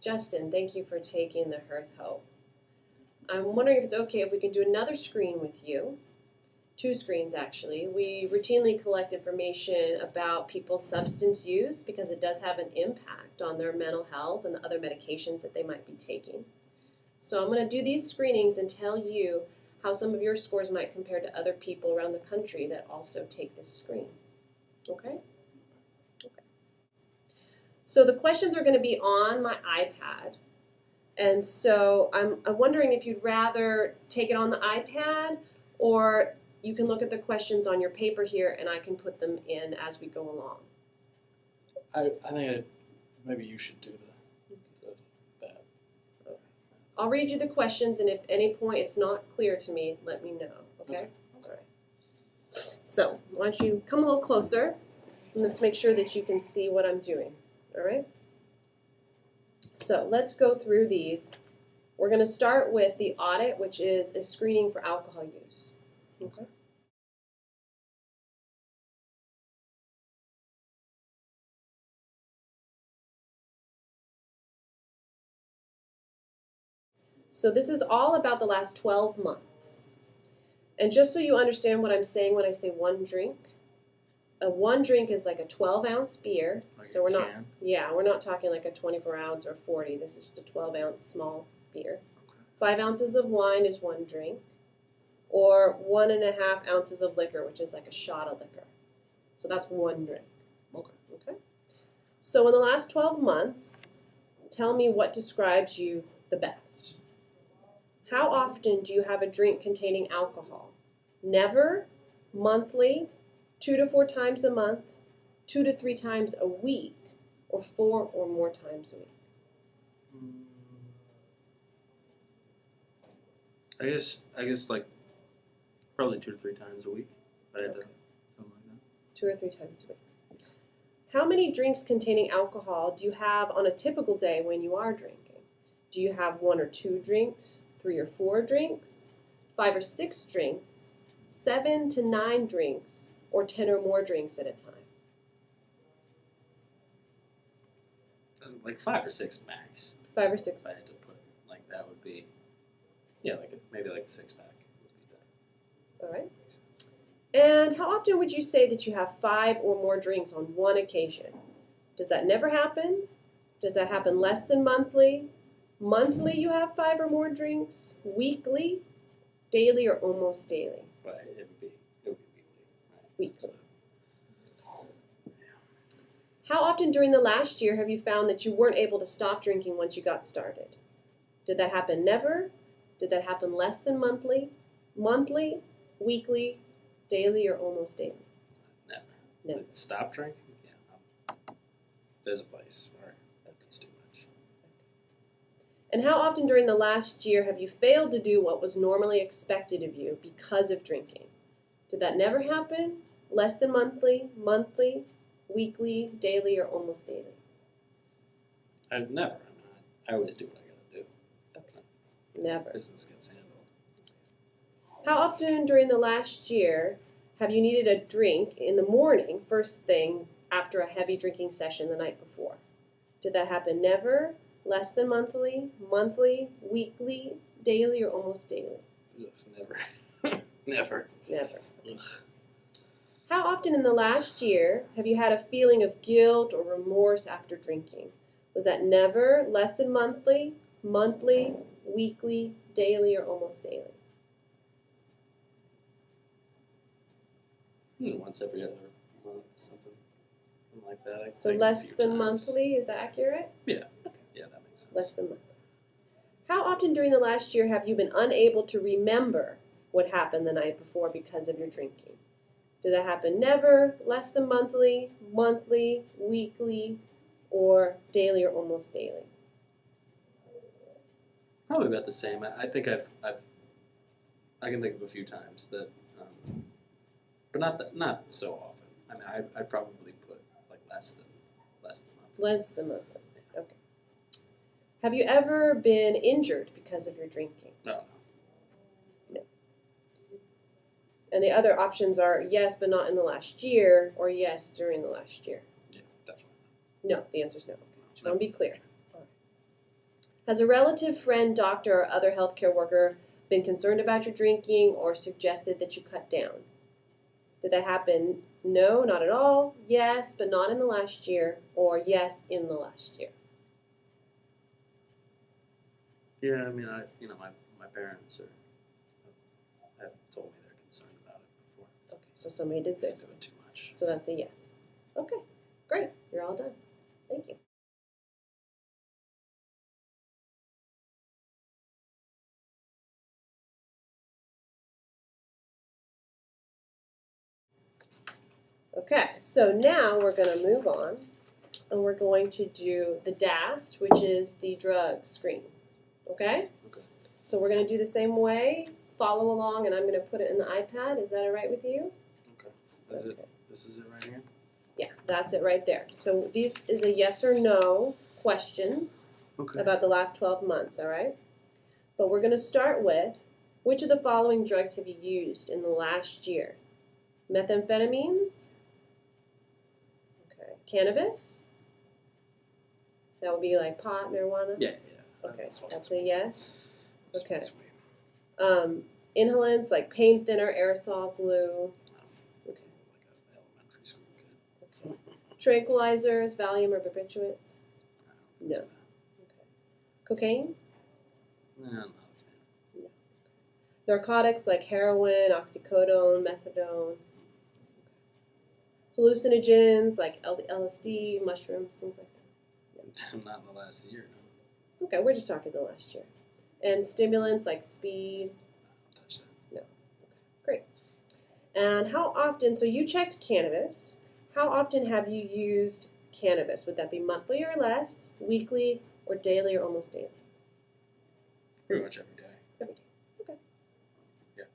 Justin, thank you for taking the Hearth Hope. I'm wondering if it's okay if we can do another screen with you. 2 screens, actually. We routinely collect information about people's substance use because it does have an impact on their mental health and the other medications that they might be taking. So I'm going to do these screenings and tell you how some of your scores might compare to other people around the country that also take this screen. Okay? Okay. So the questions are going to be on my iPad. And so I'm wondering if you'd rather take it on the iPad, or you can look at the questions on your paper here and I can put them in as we go along. I think maybe you should do that. Okay. I'll read you the questions, and if at any point it's not clear to me, let me know. Okay? All right. So why don't you come a little closer, and let's make sure that you can see what I'm doing. All right? So let's go through these. We're going to start with the audit, which is a screening for alcohol use. Okay. So this is all about the last 12 months. And just so you understand what I'm saying when I say 1 drink, a 1 drink is like a 12-ounce beer. Like so we're not talking like a 24-ounce or 40. This is just a 12-ounce small beer. Okay. 5 ounces of wine is 1 drink, or 1.5 ounces of liquor, which is like a shot of liquor. So that's 1 drink. Okay. Okay. So in the last 12 months, tell me what describes you the best. How often do you have a drink containing alcohol? Never, monthly, 2 to 4 times a month, 2 to 3 times a week, or 4 or more times a week? I guess like probably 2 to 3 times a week. I had to, something like that. 2 or 3 times a week. How many drinks containing alcohol do you have on a typical day when you are drinking? Do you have 1 or 2 drinks, 3 or 4 drinks, 5 or 6 drinks, 7 to 9 drinks, or 10 or more drinks at a time? Like 5 or 6 max. 5 or 6. If I had to put, like, that would be, yeah, like maybe like a 6-pack would be better. All right. And how often would you say that you have 5 or more drinks on one occasion? Does that never happen? Does that happen less than monthly? Monthly you have 5 or more drinks? Weekly? Daily or almost daily? But it would be weekly, right? Weekly. How often during the last year have you found that you weren't able to stop drinking once you got started? Did that happen never? Did that happen less than monthly? Monthly? Weekly? Daily or almost daily? Never. Never. Stop drinking? Yeah. There's a place where it's too much. And how often during the last year have you failed to do what was normally expected of you because of drinking? Did that never happen? Less than monthly? Monthly? Weekly? Daily or almost daily? I've never. I always do what I gotta do. Okay. Never. Business gets handled. How often during the last year have you needed a drink in the morning, first thing, after a heavy drinking session the night before? Did that happen never? Less than monthly? Monthly? Weekly? Daily or almost daily? Ugh, never. Never. Never. Ugh. How often in the last year have you had a feeling of guilt or remorse after drinking? Was that never, less than monthly, monthly, weekly, daily, or almost daily? Once every other month, something like that. So less than monthly, is that accurate? Yeah. Okay. Yeah, that makes sense. Less than monthly. How often during the last year have you been unable to remember what happened the night before because of your drinking? Did that happen never, less than monthly, monthly, weekly, or daily or almost daily? Probably about the same. I think I can think of a few times that, but not so often. I mean, I'd probably put like less than monthly. Less than monthly. Okay. Have you ever been injured because of your drinking? No. And the other options are yes, but not in the last year, or yes, during the last year. Yeah, definitely. No, the answer is no. Okay. Just want to be clear. All right. Has a relative, friend, doctor, or other healthcare worker been concerned about your drinking or suggested that you cut down? Did that happen? No, not at all. Yes, but not in the last year. Or yes, in the last year. Yeah, I mean, my parents have told me they're concerned about it before. Okay, so somebody did say They so. do it too much. So that's a yes. Okay, great. You're all done. Thank you. Okay, so now we're going to move on, and we're going to do the DAST, which is the drug screen. Okay? Okay. So we're going to do the same way. Follow along, and I'm going to put it in the iPad. Is that all right with you? Okay. This is it right here? Yeah, that's it right there. So this is a yes or no questions about the last 12 months, all right? But we're going to start with, which of the following drugs have you used in the last year? Methamphetamines? Okay. Cannabis? That would be like pot, marijuana? Yeah. Okay, that's a yes. Okay. Inhalants like pain thinner, aerosol, glue. Okay. Like an elementary school kid. Okay. Tranquilizers, Valium, or barbiturates? No. Okay. Cocaine? No, I'm not a fan. No. Narcotics like heroin, oxycodone, methadone. Hallucinogens like LSD, mushrooms, things like that. Not in the last year, no. Okay, we're just talking the last year. And stimulants like speed. Don't touch that. No. Okay, great. And how often, so you checked cannabis. How often have you used cannabis? Would that be monthly or less, weekly, or daily, or almost daily? Pretty much every day. Every day. Okay. Yeah.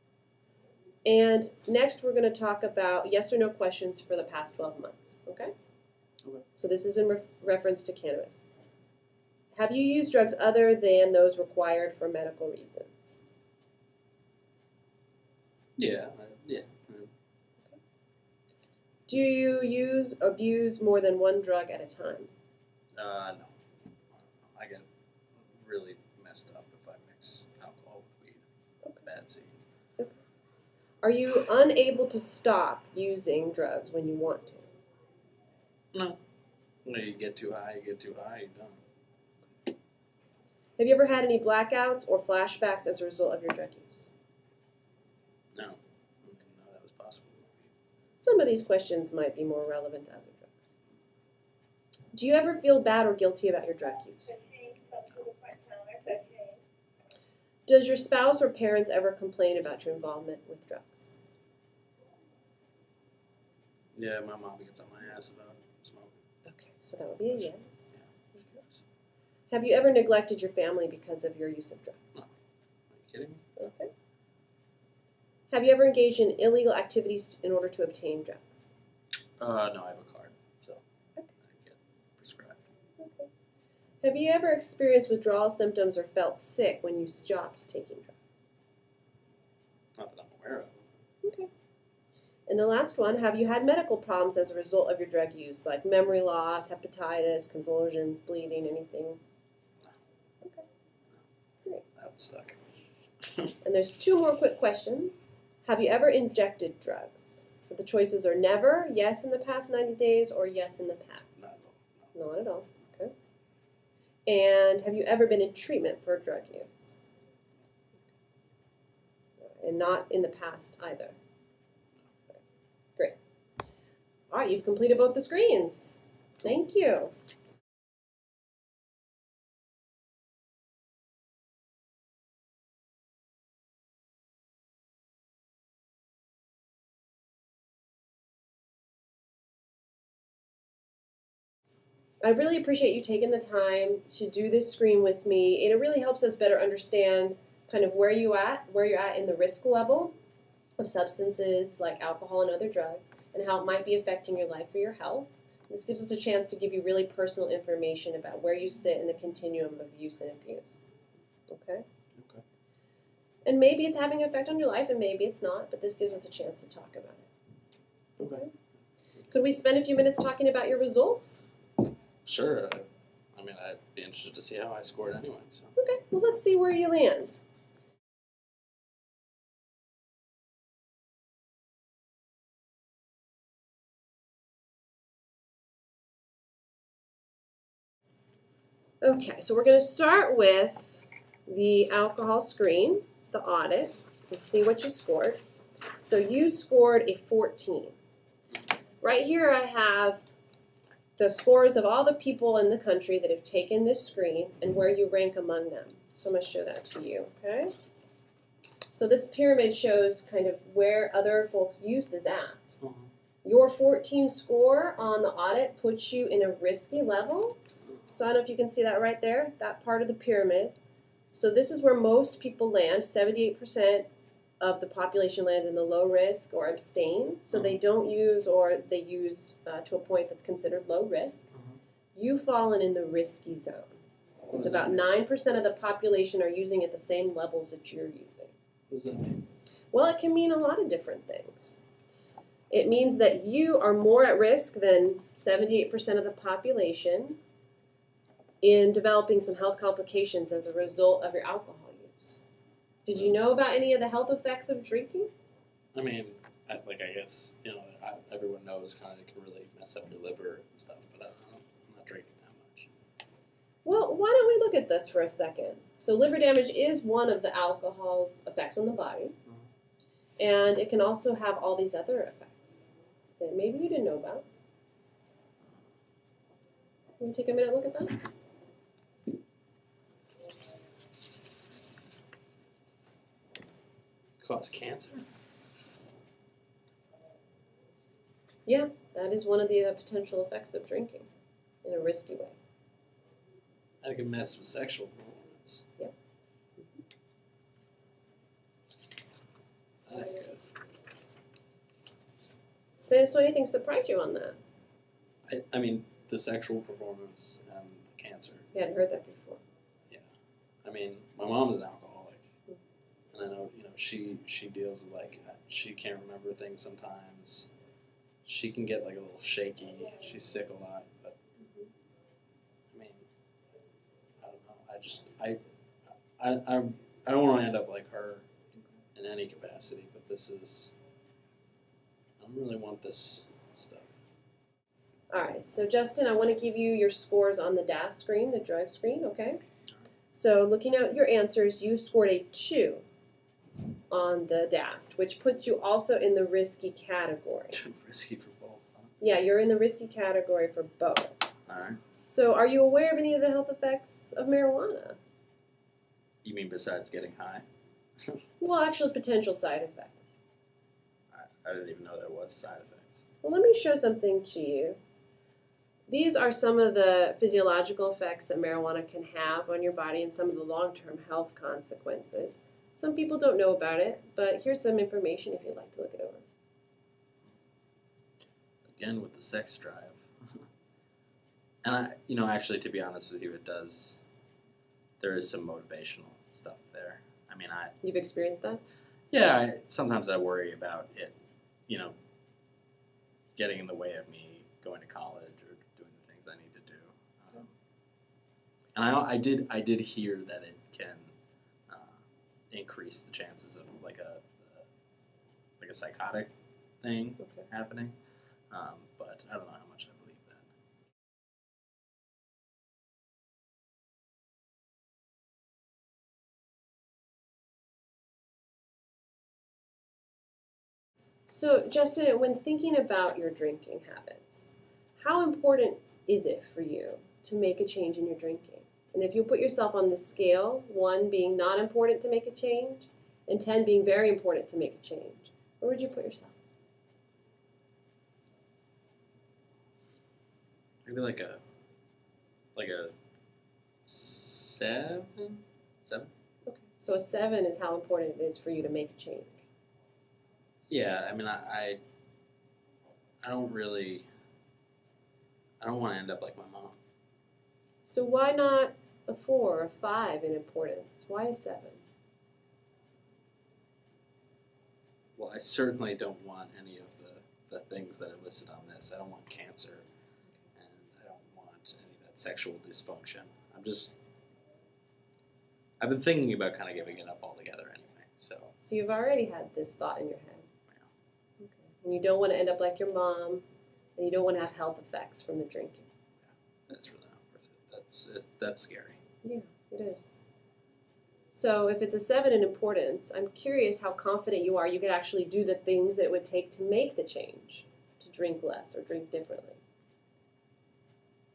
And next we're going to talk about yes or no questions for the past 12 months. Okay? Okay. So this is in reference to cannabis. Have you used drugs other than those required for medical reasons? Yeah. Do you abuse more than one drug at a time? No. I get really messed up if I mix alcohol with weed. Okay. Bad scene. Okay. Are you unable to stop using drugs when you want to? No. No, you get too high, you're done. Have you ever had any blackouts or flashbacks as a result of your drug use? No. I didn't know that was possible. Some of these questions might be more relevant to other drugs. Do you ever feel bad or guilty about your drug use? Does your spouse or parents ever complain about your involvement with drugs? Yeah, my mom gets on my ass about smoking. Okay, so that would be a yes. Yeah. Okay. Have you ever neglected your family because of your use of drugs? No. Are you kidding me? Okay. Have you ever engaged in illegal activities in order to obtain drugs? No, I have a card, so Okay. I get prescribed. Okay. Have you ever experienced withdrawal symptoms or felt sick when you stopped taking drugs? Not that I'm aware of. Okay. And the last one, have you had medical problems as a result of your drug use, like memory loss, hepatitis, convulsions, bleeding, anything? No. Okay. Great. That would suck. And there's two more quick questions. Have you ever injected drugs? So the choices are never, yes in the past 90 days, or yes in the past. Not at all. Not at all. Okay. And have you ever been in treatment for drug use? And not in the past either. Okay. Great. All right, you've completed both the screens. Thank you. I really appreciate you taking the time to do this screen with me. It really helps us better understand kind of where you're at in the risk level of substances like alcohol and other drugs, and how it might be affecting your life or your health. This gives us a chance to give you really personal information about where you sit in the continuum of use and abuse. Okay? Okay. And maybe it's having an effect on your life, and maybe it's not, but this gives us a chance to talk about it. Okay. Could we spend a few minutes talking about your results? Sure. mean, I'd be interested to see how I scored anyway. So. Okay, well, let's see where you land. Okay, so we're going to start with the alcohol screen, the audit, and see what you scored. So you scored a 14. Right here I have the scores of all the people in the country that have taken this screen and where you rank among them. So I'm going to show that to you, okay? So this pyramid shows kind of where other folks' use is at. Your 14 score on the audit puts you in a risky level. So I don't know if you can see that right there, that part of the pyramid. So this is where most people land. 78% of the population land in the low risk or abstain. So they don't use, or they use to a point that's considered low risk. You've fallen in the risky zone. It's about 9% of the population are using at the same levels that you're using. What does that mean? Well, it can mean a lot of different things. It means that you are more at risk than 78% of the population in developing some health complications as a result of your alcohol use. Did you know about any of the health effects of drinking? I mean, I guess, everyone knows kind of it can really mess up your liver and stuff, but I'm not drinking that much. Well, why don't we look at this for a second? So liver damage is one of the alcohol's effects on the body, and it can also have all these other effects that maybe you didn't know about. Can you take a minute and look at that? Cause cancer? Yeah, that is one of the potential effects of drinking in a risky way. I can mess with sexual performance. Yep. That ain't good. So anything surprised you on that? I mean, the sexual performance and the cancer. You hadn't heard that before. Yeah. I mean, my mom's an alcoholic. And I know, she deals with, she can't remember things sometimes. She can get, a little shaky. She's sick a lot. But, I mean, I don't know. I don't want to end up like her in any capacity, but I don't really want this stuff. All right, so Justin, I want to give you your scores on the DAS screen, the drug screen, okay? So looking at your answers, you scored a 2 on the DAS, which puts you also in the risky category. Risky for both, huh? Yeah, you're in the risky category for both. All right. So are you aware of any of the health effects of marijuana? You mean besides getting high? Well, actually, potential side effects. I didn't even know there was side effects. Well, let me show something to you. These are some of the physiological effects that marijuana can have on your body and some of the long-term health consequences. Some people don't know about it, but here's some information if you'd like to look it over. Again, with the sex drive. And actually, to be honest with you, there is some motivational stuff there. I mean, You've experienced that? Yeah, sometimes I worry about it, getting in the way of me going to college or doing the things I need to do. And I did hear that it can increase the chances of like a psychotic thing happening. But I don't know how much I believe that. So, Justin, when thinking about your drinking habits, how important is it for you to make a change in your drinking? And if you put yourself on the scale, 1 being not important to make a change, and 10 being very important to make a change, where would you put yourself? Maybe like a 7? 7? Okay. So a 7 is how important it is for you to make a change. Yeah, I mean, I don't want to end up like my mom. So why not a 4 or a 5 in importance? Why a 7? Well, I certainly don't want any of the things that are listed on this. I don't want cancer, and I don't want any of that sexual dysfunction. I've been thinking about kind of giving it up altogether anyway. So you've already had this thought in your head. Yeah. Okay. And you don't want to end up like your mom, and you don't want to have health effects from the drinking. That's really not worth it. That's scary. Yeah, it is. So if it's a 7 in importance, I'm curious how confident you are you could actually do the things that it would take to make the change, to drink less or drink differently.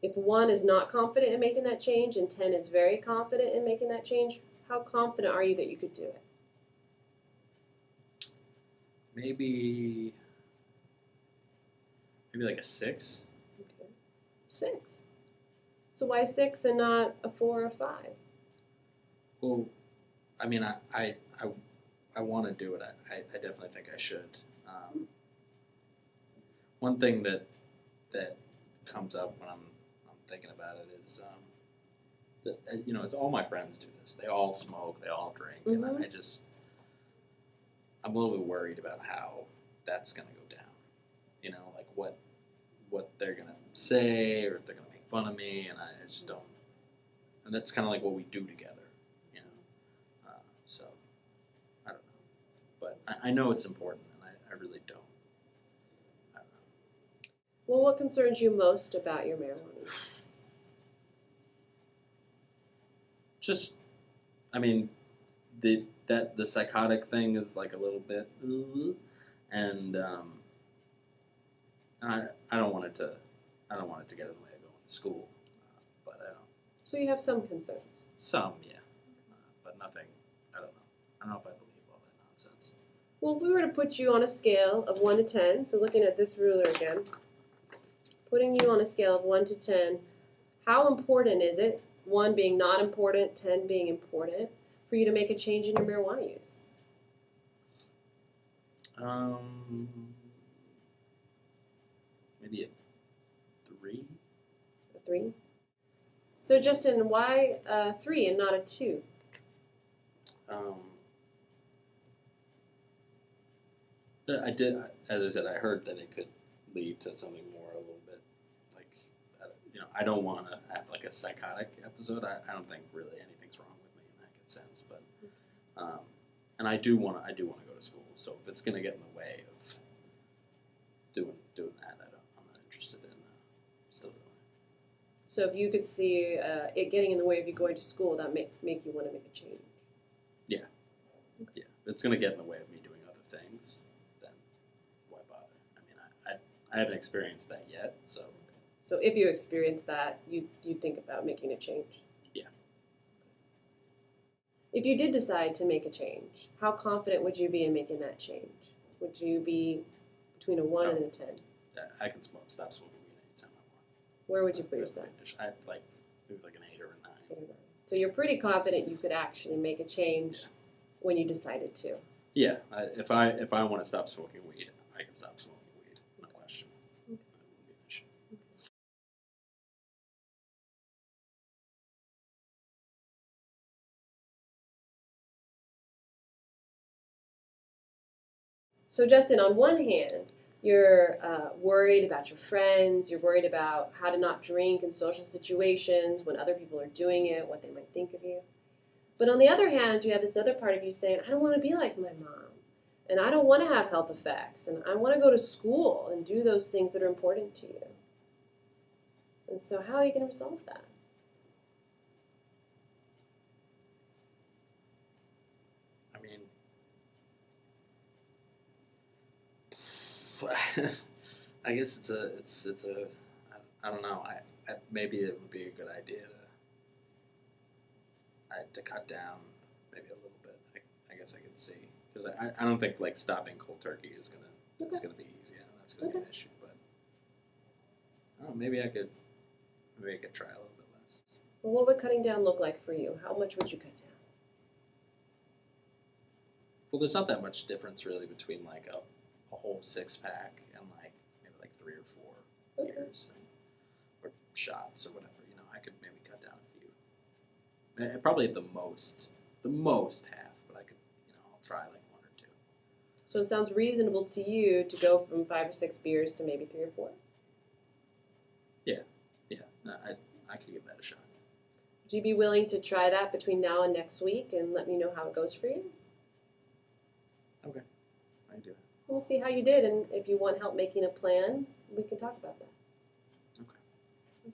If 1 is not confident in making that change and 10 is very confident in making that change, how confident are you that you could do it? Maybe like a 6. Okay. 6. So why 6 and not a 4 or 5? Well, I mean, I want to do it. I definitely think I should. One thing that comes up when I'm thinking about it is that it's all my friends do this. They all smoke. They all drink, and I'm a little bit worried about how that's going to go down. Like what they're going to say, or if they're going to make fun of me, and I just don't. And that's kind of like what we do together. So, I don't know. But I know it's important, and I really don't. I don't know. Well, what concerns you most about your marijuana use? Just, I mean, the psychotic thing is like a little bit, and I don't want it to get in the way of going to school, but I don't. So you have some concerns. Some, yeah, but nothing. I don't know. I don't know if I believe all that nonsense. Well, if we were to put you on a scale of 1 to 10, so looking at this ruler again, putting you on a scale of 1 to 10, how important is it, 1 being not important, 10 being important, for you to make a change in your marijuana use? Maybe a 3. A 3? So, Justin, why a 3 and not a 2? As I said, I heard that it could lead to something more a little bit like, I don't want to have like a psychotic episode. I don't think really anything's wrong with me in that sense, but, and I do want to go to school. So if it's going to get in the way of doing that, I'm not interested in still doing it. So if you could see it getting in the way of you going to school, that make you want to make a change? Yeah. Yeah. If it's going to get in the way of me doing other things, then why bother? I mean, I haven't experienced that yet, so. So if you experience that, you think about making a change? Yeah. If you did decide to make a change, how confident would you be in making that change? Would you be between a 1 and a 10? I can stop smoking weed anytime I want. Where would you put yourself? I like maybe like an 8 or a 9. 8 or 9. So you're pretty confident you could actually make a change when you decided to. Yeah, if I want to stop smoking weed, I can stop smoking weed. No question. Okay. That wouldn't be an issue. So Justin, on one hand, you're worried about your friends, you're worried about how to not drink in social situations when other people are doing it, what they might think of you. But on the other hand, you have this other part of you saying, I don't want to be like my mom, and I don't want to have health effects, and I want to go to school and do those things that are important to you. And so how are you going to resolve that? I guess it's a I don't know. Maybe it would be a good idea to cut down maybe a little bit. I guess I could see, because I don't think like stopping cold turkey is gonna be easy. And that's gonna be an issue. But I don't know, maybe I could try a little bit less. Well, what would cutting down look like for you? How much would you cut down? Well, there's not that much difference really between like a whole 6-pack and like maybe like 3 or 4 beers or shots or whatever. I could maybe cut down a few. Probably the most half, but I could I'll try like 1 or 2. So it sounds reasonable to you to go from 5 or 6 beers to maybe 3 or 4. Yeah, I could give that. Would you be willing to try that between now and next week and let me know how it goes for you? Okay, I do. We'll see how you did, and if you want help making a plan, we can talk about that. Okay. Cool.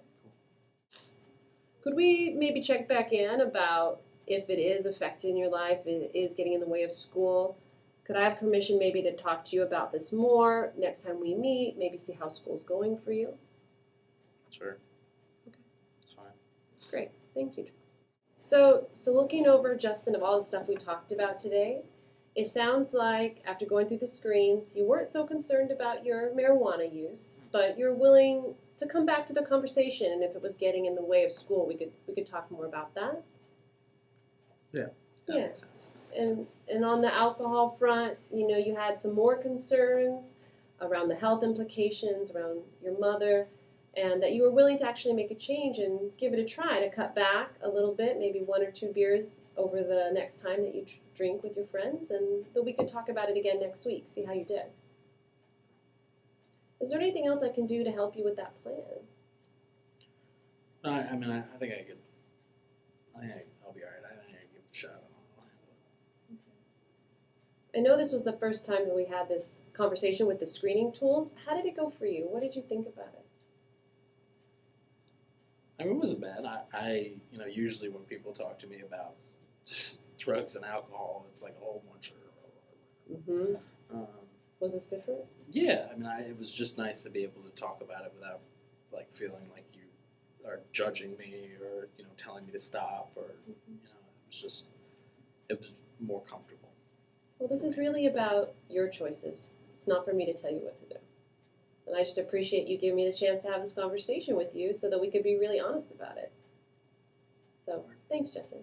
Could we maybe check back in about if it is affecting your life, it is getting in the way of school? Could I have permission maybe to talk to you about this more next time we meet, maybe see how school's going for you? Sure. Okay. That's fine. Great, thank you. So looking over, Justin, of all the stuff we talked about today, it sounds like after going through the screens, you weren't so concerned about your marijuana use, but you're willing to come back to the conversation, and if it was getting in the way of school, we could talk more about that. That Yeah. makes sense. And on the alcohol front, you had some more concerns around the health implications, around your mother, and that you were willing to actually make a change and give it a try to cut back a little bit, maybe 1 or 2 beers over the next time that you drink with your friends, and that we could talk about it again next week, see how you did. Is there anything else I can do to help you with that plan? I think I could. I'll be all right. I think I can give it a shot. I'll handle it. I know this was the first time that we had this conversation with the screening tools. How did it go for you? What did you think about it? I mean, it wasn't bad. I usually when people talk to me about drugs and alcohol, it's like a whole bunch of. Mm-hmm. Was this different? Yeah, I mean, it was just nice to be able to talk about it without like feeling like you are judging me or telling me to stop or it was more comfortable. Well, this is really about your choices. It's not for me to tell you what to do. And I just appreciate you giving me the chance to have this conversation with you so that we could be really honest about it. So, thanks, Justin.